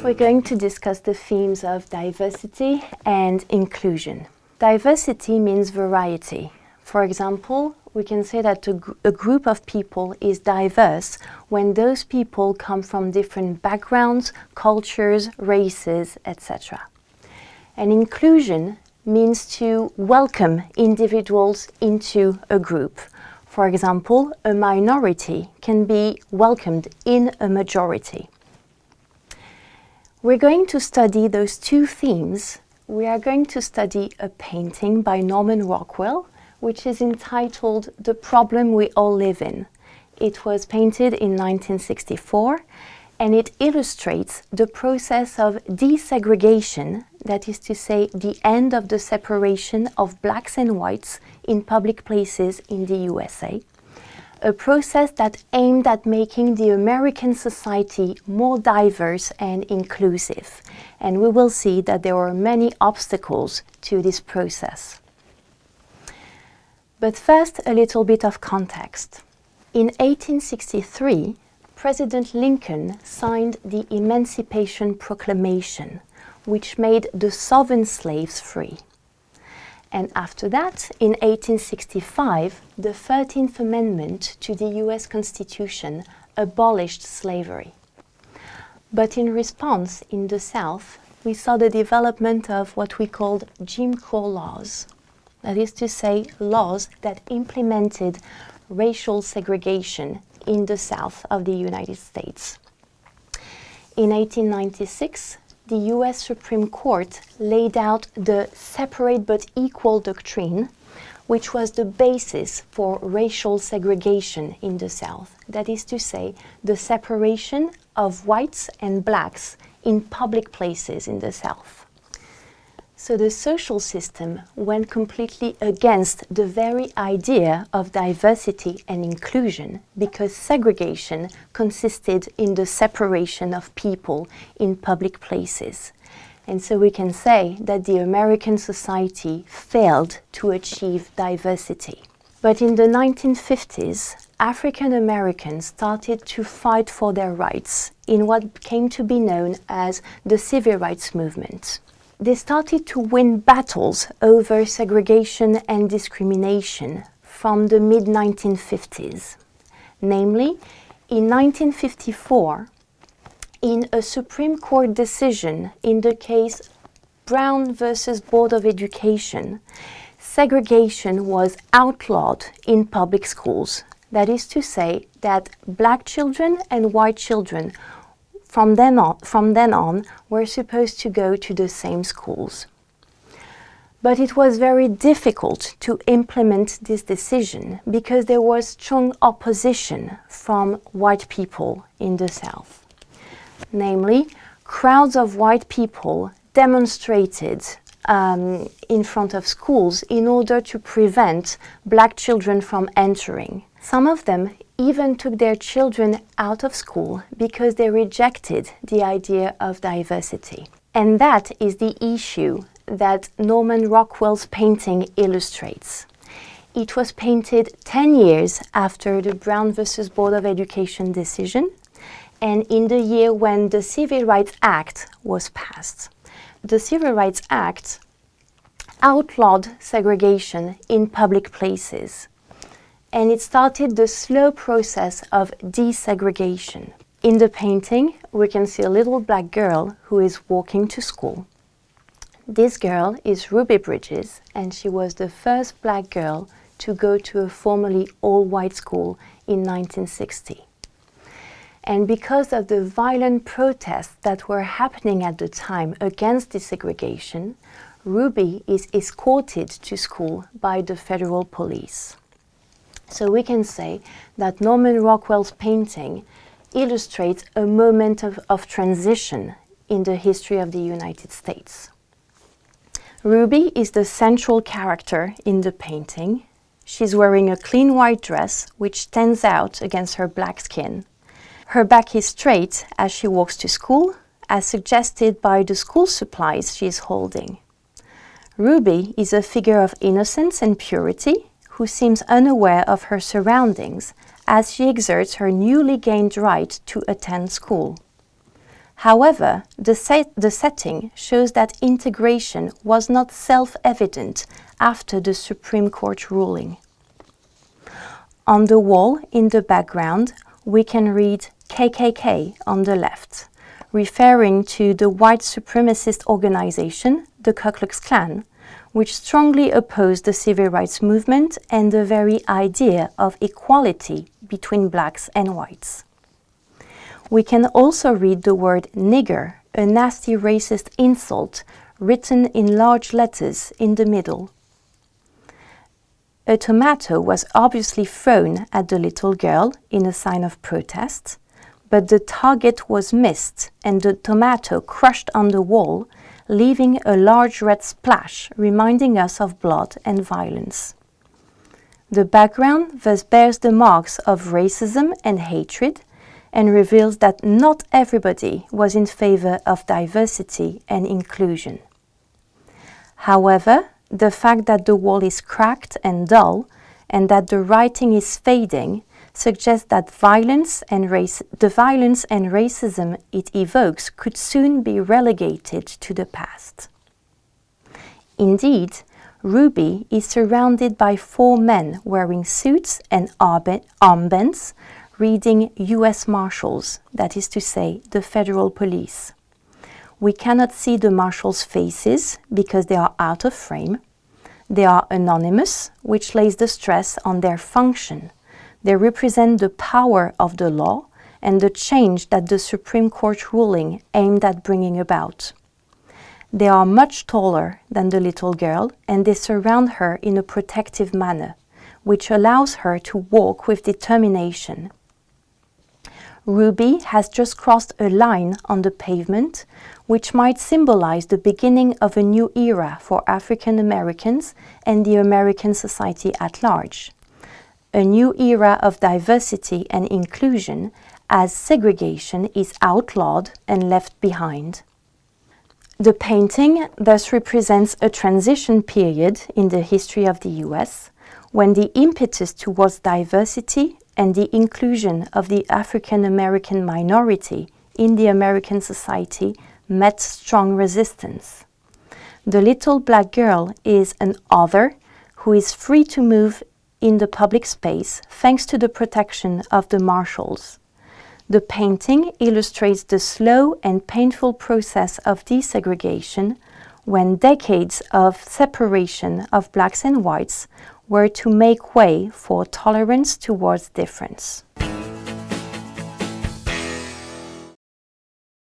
We're going to discuss the themes of diversity and inclusion. Diversity means variety. For example, we can say that a group of people is diverse when those people come from different backgrounds, cultures, races, etc. And inclusion means to welcome individuals into a group. For example, a minority can be welcomed in a majority. We're going to study those two themes. We are going to study a painting by Norman Rockwell, which is entitled The Problem We All Live In. It was painted in 1964, and it illustrates the process of desegregation, that is to say, the end of the separation of blacks and whites in public places in the USA. A process that aimed at making the American society more diverse and inclusive. And we will see that there were many obstacles to this process. But first, a little bit of context. In 1863, President Lincoln signed the Emancipation Proclamation, which made the Southern slaves free. And after that, in 1865, the 13th Amendment to the US Constitution abolished slavery. But in response, in the South, we saw the development of what we called Jim Crow laws. That is to say, laws that implemented racial segregation in the South of the United States. In 1896, the US Supreme Court laid out the separate but equal doctrine, which was the basis for racial segregation in the South. That is to say, the separation of whites and blacks in public places in the South. So the social system went completely against the very idea of diversity and inclusion, because segregation consisted in the separation of people in public places. And so we can say that the American society failed to achieve diversity. But in the 1950s, African Americans started to fight for their rights in what came to be known as the Civil Rights Movement. They started to win battles over segregation and discrimination from the mid-1950s. Namely, in 1954, in a Supreme Court decision in the case Brown versus Board of Education, segregation was outlawed in public schools. That is to say that black children and white children from then on, were supposed to go to the same schools. But it was very difficult to implement this decision because there was strong opposition from white people in the South. Namely, crowds of white people demonstrated in front of schools in order to prevent black children from entering. Some of them even took their children out of school because they rejected the idea of diversity. And that is the issue that Norman Rockwell's painting illustrates. It was painted 10 years after the Brown versus Board of Education decision, and in the year when the Civil Rights Act was passed. The Civil Rights Act outlawed segregation in public places, and it started the slow process of desegregation. In the painting, we can see a little black girl who is walking to school. This girl is Ruby Bridges, and she was the first black girl to go to a formerly all-white school in 1960. And because of the violent protests that were happening at the time against desegregation, Ruby is escorted to school by the federal police. So we can say that Norman Rockwell's painting illustrates a moment of transition in the history of the United States. Ruby is the central character in the painting. She's wearing a clean white dress which stands out against her black skin. Her back is straight as she walks to school, as suggested by the school supplies she is holding. Ruby is a figure of innocence and purity who seems unaware of her surroundings as she exerts her newly gained right to attend school. However, the setting shows that integration was not self-evident after the Supreme Court ruling. On the wall in the background, we can read KKK on the left, referring to the white supremacist organization, the Ku Klux Klan, which strongly opposed the civil rights movement and the very idea of equality between blacks and whites. We can also read the word nigger, a nasty racist insult, written in large letters in the middle. A tomato was obviously thrown at the little girl in a sign of protest, but the target was missed and the tomato crushed on the wall, leaving a large red splash reminding us of blood and violence. The background thus bears the marks of racism and hatred and reveals that not everybody was in favor of diversity and inclusion. However, the fact that the wall is cracked and dull and that the writing is fading suggests that the violence and racism it evokes could soon be relegated to the past. Indeed, Ruby is surrounded by 4 men wearing suits and armbands, reading U.S. Marshals, that is to say, the federal police. We cannot see the marshals' faces because they are out of frame. They are anonymous, which lays the stress on their function. They represent the power of the law and the change that the Supreme Court ruling aimed at bringing about. They are much taller than the little girl and they surround her in a protective manner, which allows her to walk with determination. Ruby has just crossed a line on the pavement, which might symbolize the beginning of a new era for African Americans and the American society at large. A new era of diversity and inclusion as segregation is outlawed and left behind. The painting thus represents a transition period in the history of the US when the impetus towards diversity and the inclusion of the African American minority in the American society met strong resistance. The little black girl is an other who is free to move in the public space thanks to the protection of the marshals. The painting illustrates the slow and painful process of desegregation when decades of separation of blacks and whites were to make way for tolerance towards difference.